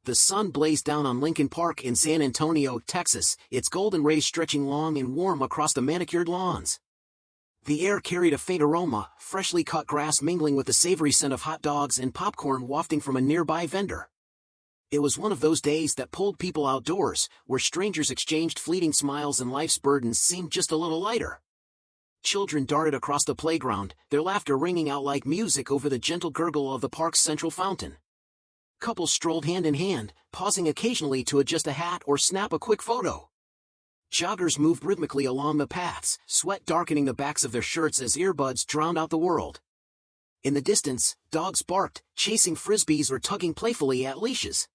The sun blazed down on Lincoln Park in San Antonio, Texas, its golden rays stretching long and warm across the manicured lawns. The air carried a faint aroma, freshly cut grass mingling with the savory scent of hot dogs and popcorn wafting from a nearby vendor. It was one of those days that pulled people outdoors, where strangers exchanged fleeting smiles and life's burdens seemed just a little lighter. Children darted across the playground, their laughter ringing out like music over the gentle gurgle of the park's central fountain. Couples strolled hand in hand, pausing occasionally to adjust a hat or snap a quick photo. Joggers moved rhythmically along the paths, sweat darkening the backs of their shirts as earbuds drowned out the world. In the distance, dogs barked, chasing frisbees or tugging playfully at leashes.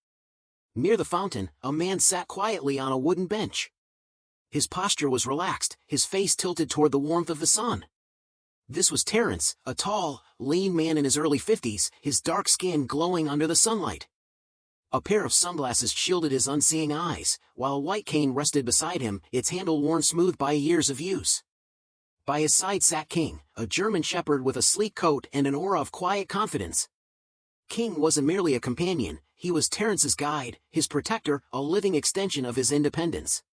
Near the fountain, a man sat quietly on a wooden bench. His posture was relaxed, his face tilted toward the warmth of the sun. This was Terrence, a tall, lean man in his early 50s, his dark skin glowing under the sunlight. A pair of sunglasses shielded his unseeing eyes, while a white cane rested beside him, its handle worn smooth by years of use. By his side sat King, a German shepherd with a sleek coat and an aura of quiet confidence. King wasn't merely a companion, he was Terrence's guide, his protector, a living extension of his independence.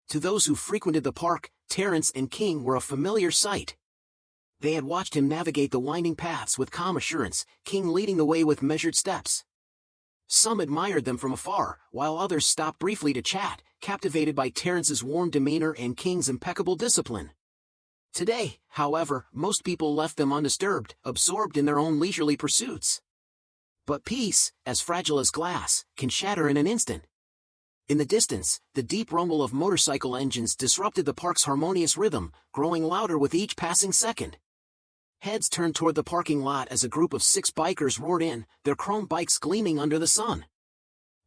To those who frequented the park, Terrence and King were a familiar sight. They had watched him navigate the winding paths with calm assurance, King leading the way with measured steps. Some admired them from afar, while others stopped briefly to chat, captivated by Terrence's warm demeanor and King's impeccable discipline. Today, however, most people left them undisturbed, absorbed in their own leisurely pursuits. But peace, as fragile as glass, can shatter in an instant. In the distance, the deep rumble of motorcycle engines disrupted the park's harmonious rhythm, growing louder with each passing second. Heads turned toward the parking lot as a group of 6 bikers roared in, their chrome bikes gleaming under the sun.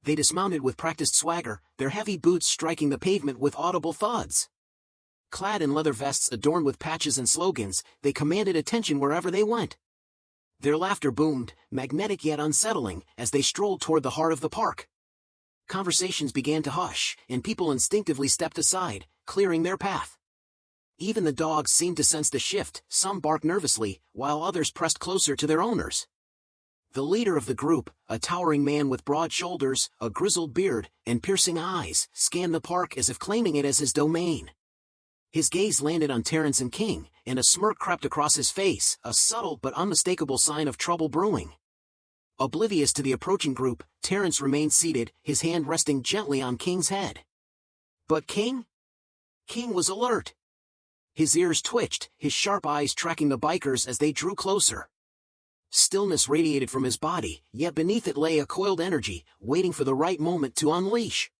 They dismounted with practiced swagger, their heavy boots striking the pavement with audible thuds. Clad in leather vests adorned with patches and slogans, they commanded attention wherever they went. Their laughter boomed, magnetic yet unsettling, as they strolled toward the heart of the park. Conversations began to hush, and people instinctively stepped aside, clearing their path. Even the dogs seemed to sense the shift, some barked nervously, while others pressed closer to their owners. The leader of the group, a towering man with broad shoulders, a grizzled beard, and piercing eyes, scanned the park as if claiming it as his domain. His gaze landed on Terrence and King, and a smirk crept across his face, a subtle but unmistakable sign of trouble brewing. Oblivious to the approaching group, Terrence remained seated, his hand resting gently on King's head. But King? King was alert. His ears twitched, his sharp eyes tracking the bikers as they drew closer. Stillness radiated from his body, yet beneath it lay a coiled energy, waiting for the right moment to unleash.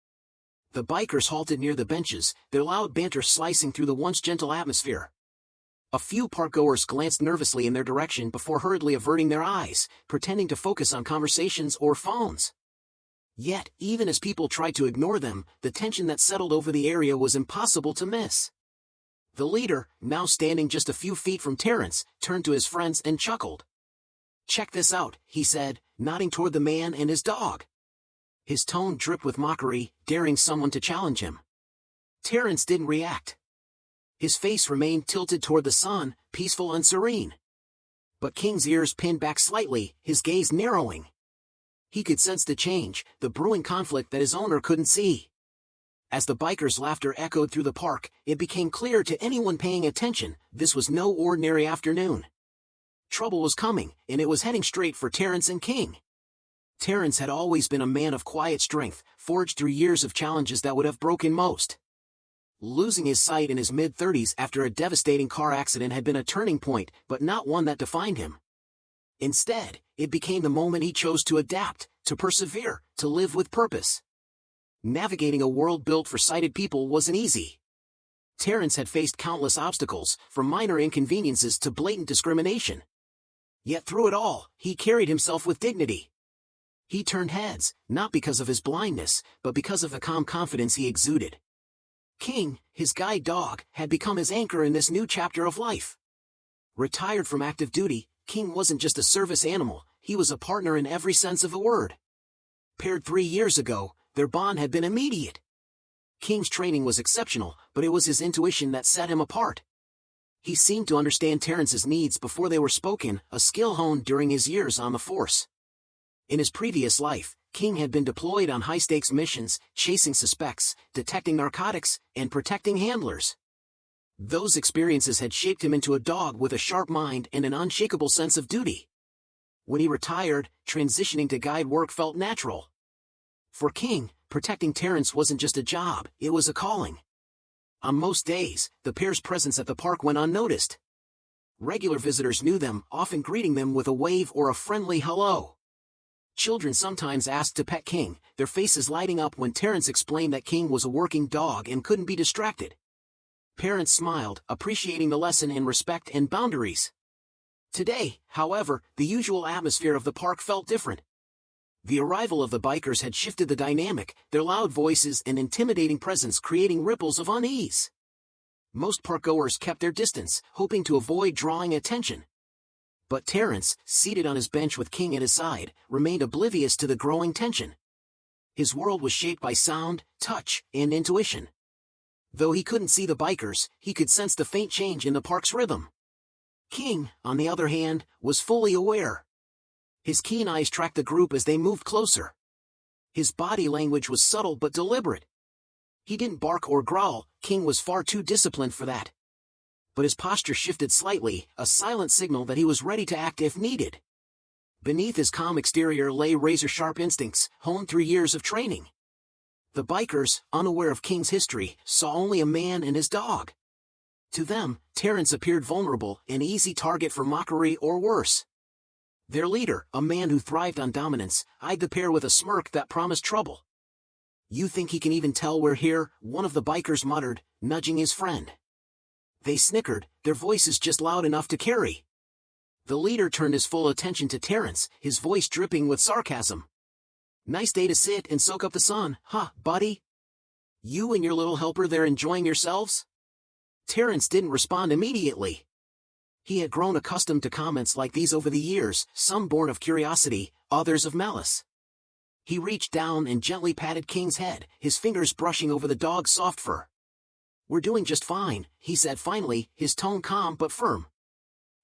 The bikers halted near the benches, their loud banter slicing through the once gentle atmosphere. A few parkgoers glanced nervously in their direction before hurriedly averting their eyes, pretending to focus on conversations or phones. Yet, even as people tried to ignore them, the tension that settled over the area was impossible to miss. The leader, now standing just a few feet from Terrence, turned to his friends and chuckled. "Check this out," he said, nodding toward the man and his dog. His tone dripped with mockery, daring someone to challenge him. Terrence didn't react. His face remained tilted toward the sun, peaceful and serene. But King's ears pinned back slightly, his gaze narrowing. He could sense the change, the brewing conflict that his owner couldn't see. As the bikers' laughter echoed through the park, it became clear to anyone paying attention, this was no ordinary afternoon. Trouble was coming, and it was heading straight for Terrence and King. Terrence had always been a man of quiet strength, forged through years of challenges that would have broken most. Losing his sight in his mid-30s after a devastating car accident had been a turning point, but not one that defined him. Instead, it became the moment he chose to adapt, to persevere, to live with purpose. Navigating a world built for sighted people wasn't easy. Terrence had faced countless obstacles, from minor inconveniences to blatant discrimination. Yet through it all, he carried himself with dignity. He turned heads, not because of his blindness, but because of the calm confidence he exuded. King, his guide dog, had become his anchor in this new chapter of life. Retired from active duty, King wasn't just a service animal, he was a partner in every sense of the word. Paired 3 years ago, their bond had been immediate. King's training was exceptional, but it was his intuition that set him apart. He seemed to understand Terrence's needs before they were spoken, a skill honed during his years on the force. In his previous life, King had been deployed on high-stakes missions, chasing suspects, detecting narcotics, and protecting handlers. Those experiences had shaped him into a dog with a sharp mind and an unshakable sense of duty. When he retired, transitioning to guide work felt natural. For King, protecting Terrence wasn't just a job, it was a calling. On most days, the pair's presence at the park went unnoticed. Regular visitors knew them, often greeting them with a wave or a friendly hello. Children sometimes asked to pet King, their faces lighting up when Terrence explained that King was a working dog and couldn't be distracted. Parents smiled, appreciating the lesson in respect and boundaries. Today, however, the usual atmosphere of the park felt different. The arrival of the bikers had shifted the dynamic, their loud voices and intimidating presence creating ripples of unease. Most parkgoers kept their distance, hoping to avoid drawing attention. But Terrence, seated on his bench with King at his side, remained oblivious to the growing tension. His world was shaped by sound, touch, and intuition. Though he couldn't see the bikers, he could sense the faint change in the park's rhythm. King, on the other hand, was fully aware. His keen eyes tracked the group as they moved closer. His body language was subtle but deliberate. He didn't bark or growl, King was far too disciplined for that. But his posture shifted slightly, a silent signal that he was ready to act if needed. Beneath his calm exterior lay razor-sharp instincts, honed through years of training. The bikers, unaware of King's history, saw only a man and his dog. To them, Terrence appeared vulnerable, an easy target for mockery or worse. Their leader, a man who thrived on dominance, eyed the pair with a smirk that promised trouble. "You think he can even tell we're here?" one of the bikers muttered, nudging his friend. They snickered, their voices just loud enough to carry. The leader turned his full attention to Terrence, his voice dripping with sarcasm. "Nice day to sit and soak up the sun, huh, buddy? You and your little helper there enjoying yourselves?" Terrence didn't respond immediately. He had grown accustomed to comments like these over the years, some born of curiosity, others of malice. He reached down and gently patted King's head, his fingers brushing over the dog's soft fur. "We're doing just fine," he said finally, his tone calm but firm.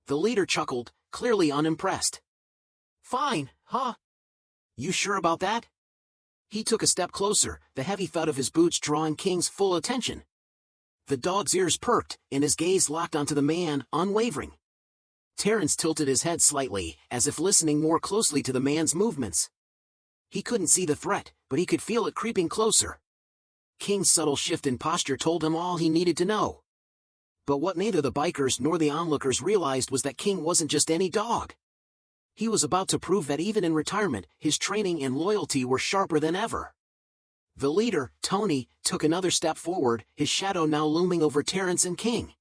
The leader chuckled, clearly unimpressed. "Fine, huh? You sure about that?" He took a step closer, the heavy thud of his boots drawing King's full attention. The dog's ears perked, and his gaze locked onto the man, unwavering. Terrence tilted his head slightly, as if listening more closely to the man's movements. He couldn't see the threat, but he could feel it creeping closer. King's subtle shift in posture told him all he needed to know. But what neither the bikers nor the onlookers realized was that King wasn't just any dog. He was about to prove that even in retirement, his training and loyalty were sharper than ever. The leader, Tony, took another step forward, his shadow now looming over Terrence and King.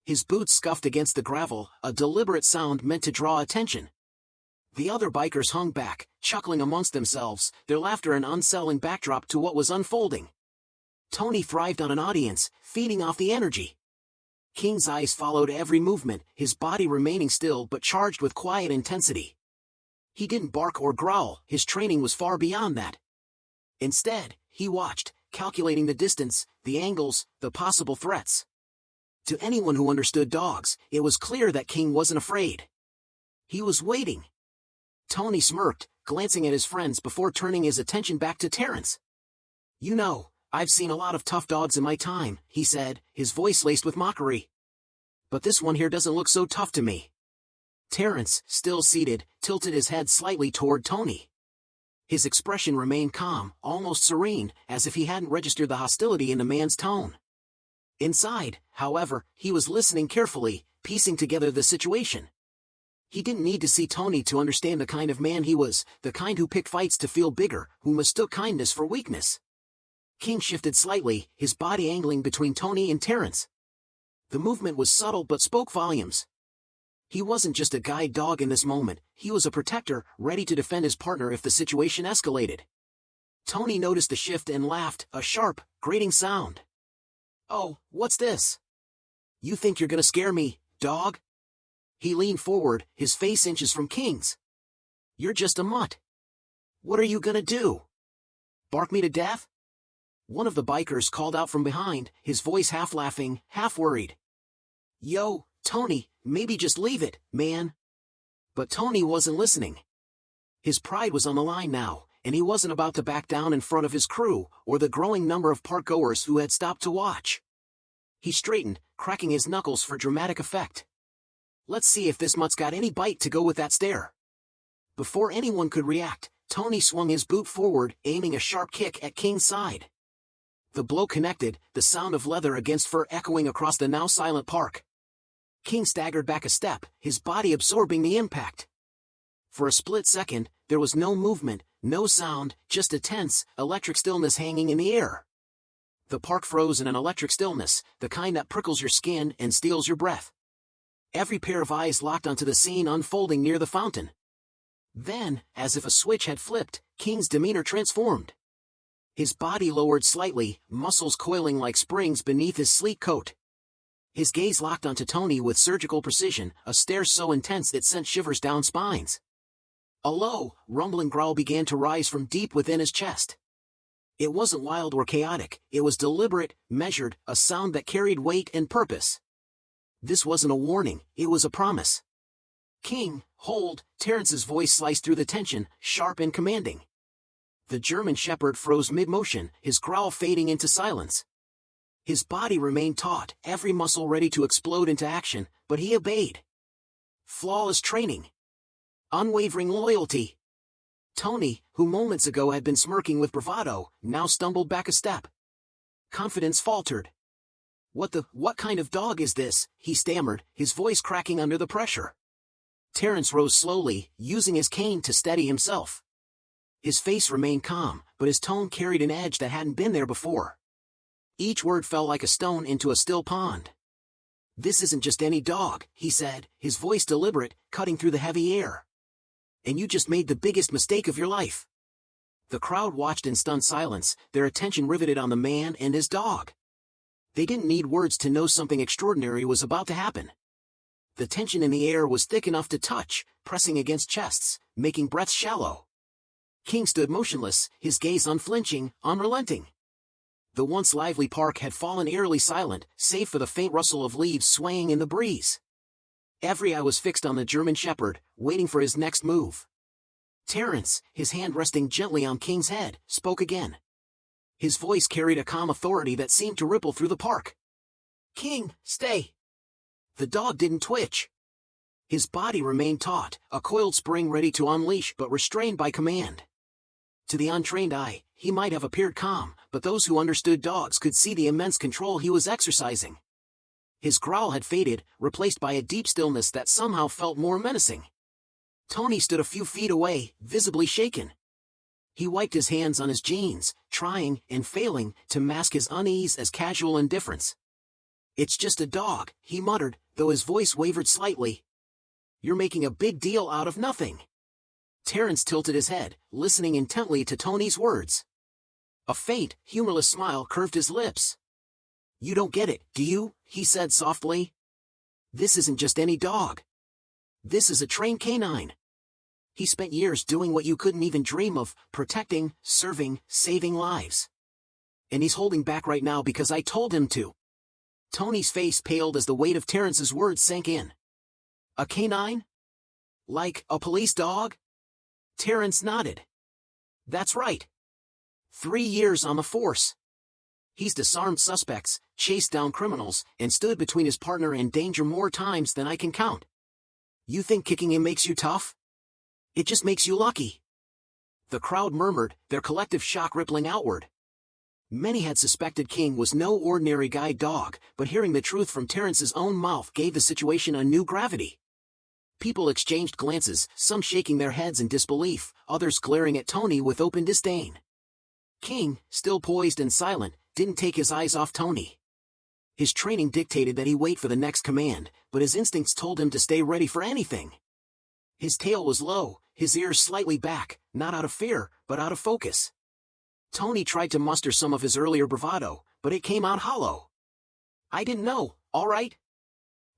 His boots scuffed against the gravel, a deliberate sound meant to draw attention. The other bikers hung back, chuckling amongst themselves, their laughter an unsettling backdrop to what was unfolding. Tony thrived on an audience, feeding off the energy. King's eyes followed every movement, his body remaining still but charged with quiet intensity. He didn't bark or growl, his training was far beyond that. Instead, he watched, calculating the distance, the angles, the possible threats. To anyone who understood dogs, it was clear that King wasn't afraid. He was waiting. Tony smirked, glancing at his friends before turning his attention back to Terrence. "You know, I've seen a lot of tough dogs in my time," he said, his voice laced with mockery. "But this one here doesn't look so tough to me." Terrence, still seated, tilted his head slightly toward Tony. His expression remained calm, almost serene, as if he hadn't registered the hostility in the man's tone. Inside, however, he was listening carefully, piecing together the situation. He didn't need to see Tony to understand the kind of man he was, the kind who picked fights to feel bigger, who mistook kindness for weakness. King shifted slightly, his body angling between Tony and Terrence. The movement was subtle but spoke volumes. He wasn't just a guide dog in this moment, he was a protector, ready to defend his partner if the situation escalated. Tony noticed the shift and laughed, a sharp, grating sound. "Oh, what's this? You think you're gonna scare me, dog?" He leaned forward, his face inches from King's. "You're just a mutt. What are you gonna do? Bark me to death?" One of the bikers called out from behind, his voice half laughing, half worried. "Yo, Tony, maybe just leave it, man." But Tony wasn't listening. His pride was on the line now, and he wasn't about to back down in front of his crew, or the growing number of park-goers who had stopped to watch. He straightened, cracking his knuckles for dramatic effect. Let's see if this mutt's got any bite to go with that stare. Before anyone could react, Tony swung his boot forward, aiming a sharp kick at King's side. The blow connected, the sound of leather against fur echoing across the now silent park. King staggered back a step, his body absorbing the impact. For a split second, there was no movement, no sound, just a tense, electric stillness hanging in the air. The park froze in an electric stillness, the kind that prickles your skin and steals your breath. Every pair of eyes locked onto the scene unfolding near the fountain. Then, as if a switch had flipped, King's demeanor transformed. His body lowered slightly, muscles coiling like springs beneath his sleek coat. His gaze locked onto Tony with surgical precision, a stare so intense it sent shivers down spines. A low, rumbling growl began to rise from deep within his chest. It wasn't wild or chaotic, it was deliberate, measured, a sound that carried weight and purpose. This wasn't a warning, it was a promise. King, hold, Terrence's voice sliced through the tension, sharp and commanding. The German shepherd froze mid-motion, his growl fading into silence. His body remained taut, every muscle ready to explode into action, but he obeyed. Flawless training. Unwavering loyalty. Tony, who moments ago had been smirking with bravado, now stumbled back a step. Confidence faltered. What kind of dog is this? He stammered, his voice cracking under the pressure. Terrence rose slowly, using his cane to steady himself. His face remained calm, but his tone carried an edge that hadn't been there before. Each word fell like a stone into a still pond. This isn't just any dog, he said, his voice deliberate, cutting through the heavy air. And you just made the biggest mistake of your life. The crowd watched in stunned silence, their attention riveted on the man and his dog. They didn't need words to know something extraordinary was about to happen. The tension in the air was thick enough to touch, pressing against chests, making breaths shallow. King stood motionless, his gaze unflinching, unrelenting. The once lively park had fallen eerily silent, save for the faint rustle of leaves swaying in the breeze. Every eye was fixed on the German shepherd, waiting for his next move. Terrence, his hand resting gently on King's head, spoke again. His voice carried a calm authority that seemed to ripple through the park. King, stay. The dog didn't twitch. His body remained taut, a coiled spring ready to unleash but restrained by command. To the untrained eye, he might have appeared calm, but those who understood dogs could see the immense control he was exercising. His growl had faded, replaced by a deep stillness that somehow felt more menacing. Tony stood a few feet away, visibly shaken. He wiped his hands on his jeans, trying, and failing, to mask his unease as casual indifference. It's just a dog, he muttered, though his voice wavered slightly. You're making a big deal out of nothing. Terrence tilted his head, listening intently to Tony's words. A faint, humorless smile curved his lips. You don't get it, do you? He said softly. This isn't just any dog. This is a trained canine. He spent years doing what you couldn't even dream of, protecting, serving, saving lives. And he's holding back right now because I told him to. Tony's face paled as the weight of Terrence's words sank in. A canine? Like a police dog? Terrence nodded. That's right. 3 years on the force. He's disarmed suspects, chased down criminals, and stood between his partner and danger more times than I can count. You think kicking him makes you tough? It just makes you lucky. The crowd murmured, their collective shock rippling outward. Many had suspected King was no ordinary guide dog, but hearing the truth from Terrence's own mouth gave the situation a new gravity. People exchanged glances, some shaking their heads in disbelief, others glaring at Tony with open disdain. King, still poised and silent, didn't take his eyes off Tony. His training dictated that he wait for the next command, but his instincts told him to stay ready for anything. His tail was low, his ears slightly back, not out of fear, but out of focus. Tony tried to muster some of his earlier bravado, but it came out hollow. I didn't know, all right?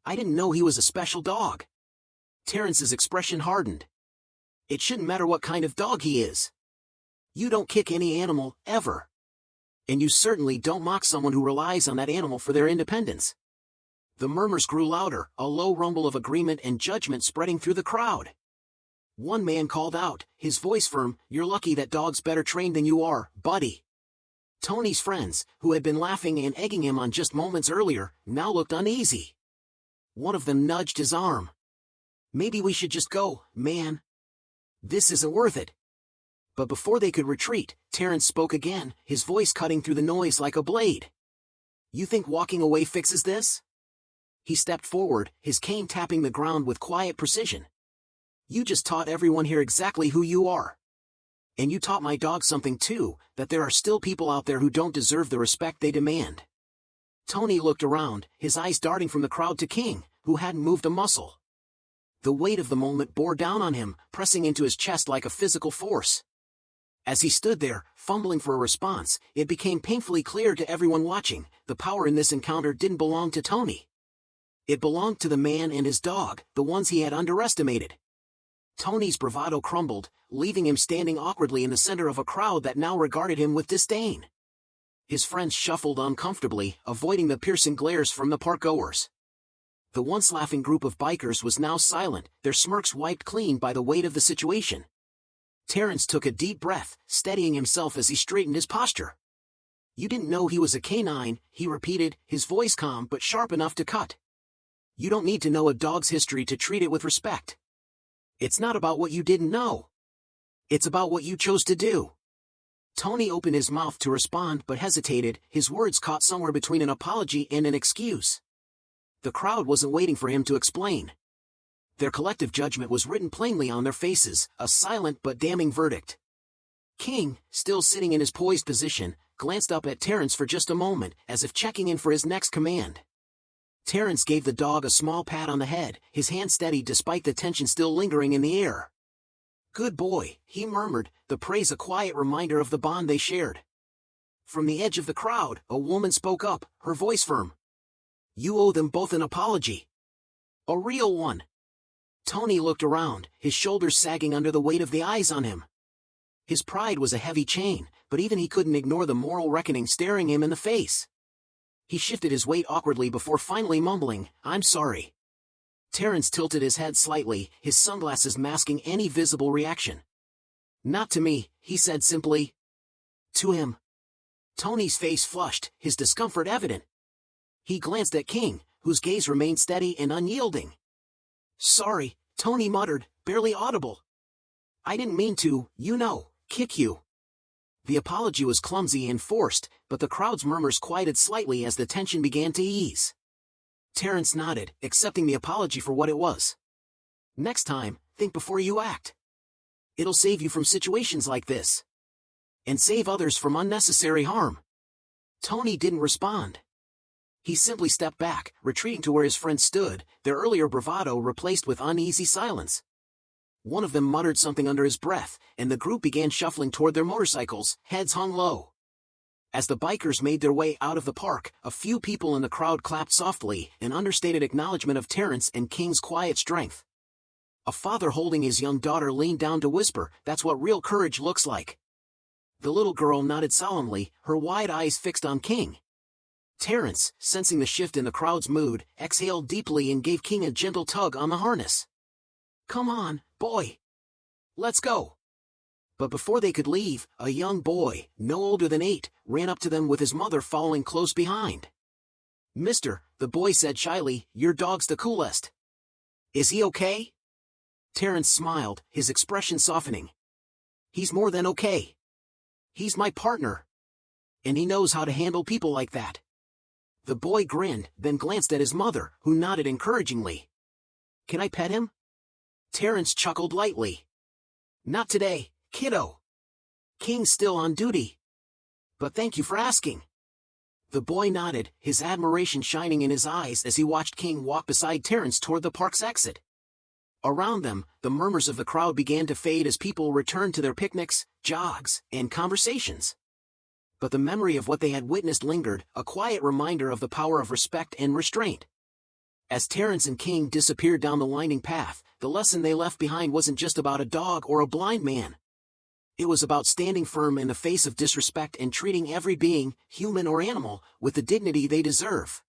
I didn't know he was a special dog. Terrence's expression hardened. It shouldn't matter what kind of dog he is. You don't kick any animal, ever. And you certainly don't mock someone who relies on that animal for their independence. The murmurs grew louder, a low rumble of agreement and judgment spreading through the crowd. One man called out, his voice firm, "You're lucky that dog's better trained than you are, buddy." Tony's friends, who had been laughing and egging him on just moments earlier, now looked uneasy. One of them nudged his arm. "Maybe we should just go, man. This isn't worth it." But before they could retreat, Terrence spoke again, his voice cutting through the noise like a blade. "You think walking away fixes this?" He stepped forward, his cane tapping the ground with quiet precision. "You just taught everyone here exactly who you are. And you taught my dog something too, that there are still people out there who don't deserve the respect they demand." Tony looked around, his eyes darting from the crowd to King, who hadn't moved a muscle. The weight of the moment bore down on him, pressing into his chest like a physical force. As he stood there, fumbling for a response, it became painfully clear to everyone watching, the power in this encounter didn't belong to Tony. It belonged to the man and his dog, the ones he had underestimated. Tony's bravado crumbled, leaving him standing awkwardly in the center of a crowd that now regarded him with disdain. His friends shuffled uncomfortably, avoiding the piercing glares from the park-goers. The once laughing group of bikers was now silent, their smirks wiped clean by the weight of the situation. Terrence took a deep breath, steadying himself as he straightened his posture. "You didn't know he was a canine," he repeated, his voice calm but sharp enough to cut. "You don't need to know a dog's history to treat it with respect. It's not about what you didn't know. It's about what you chose to do." Tony opened his mouth to respond but hesitated, his words caught somewhere between an apology and an excuse. The crowd wasn't waiting for him to explain. Their collective judgment was written plainly on their faces, a silent but damning verdict. King, still sitting in his poised position, glanced up at Terrence for just a moment, as if checking in for his next command. Terrence gave the dog a small pat on the head, his hand steady despite the tension still lingering in the air. "Good boy," he murmured, the praise a quiet reminder of the bond they shared. From the edge of the crowd, a woman spoke up, her voice firm. "You owe them both an apology. A real one." Tony looked around, his shoulders sagging under the weight of the eyes on him. His pride was a heavy chain, but even he couldn't ignore the moral reckoning staring him in the face. He shifted his weight awkwardly before finally mumbling, "I'm sorry." Terrence tilted his head slightly, his sunglasses masking any visible reaction. "Not to me," he said simply. "To him." Tony's face flushed, his discomfort evident. He glanced at King, whose gaze remained steady and unyielding. "Sorry," Tony muttered, barely audible. "I didn't mean to, kick you." The apology was clumsy and forced, but the crowd's murmurs quieted slightly as the tension began to ease. Terrence nodded, accepting the apology for what it was. "Next time, think before you act. It'll save you from situations like this. And save others from unnecessary harm." Tony didn't respond. He simply stepped back, retreating to where his friends stood, their earlier bravado replaced with uneasy silence. One of them muttered something under his breath, and the group began shuffling toward their motorcycles, heads hung low. As the bikers made their way out of the park, a few people in the crowd clapped softly, an understated acknowledgement of Terrence and King's quiet strength. A father holding his young daughter leaned down to whisper, "That's what real courage looks like." The little girl nodded solemnly, her wide eyes fixed on King. Terrence, sensing the shift in the crowd's mood, exhaled deeply and gave King a gentle tug on the harness. "Come on, boy. Let's go." But before they could leave, a young boy, no older than 8, ran up to them with his mother following close behind. "Mister," the boy said shyly, "your dog's the coolest. Is he okay?" Terrence smiled, his expression softening. "He's more than okay. He's my partner. And he knows how to handle people like that." The boy grinned, then glanced at his mother, who nodded encouragingly. "Can I pet him?" Terrence chuckled lightly. "Not today, kiddo. King's still on duty. But thank you for asking." The boy nodded, his admiration shining in his eyes as he watched King walk beside Terrence toward the park's exit. Around them, the murmurs of the crowd began to fade as people returned to their picnics, jogs, and conversations. But the memory of what they had witnessed lingered, a quiet reminder of the power of respect and restraint. As Terrence and King disappeared down the winding path, the lesson they left behind wasn't just about a dog or a blind man. It was about standing firm in the face of disrespect and treating every being, human or animal, with the dignity they deserve.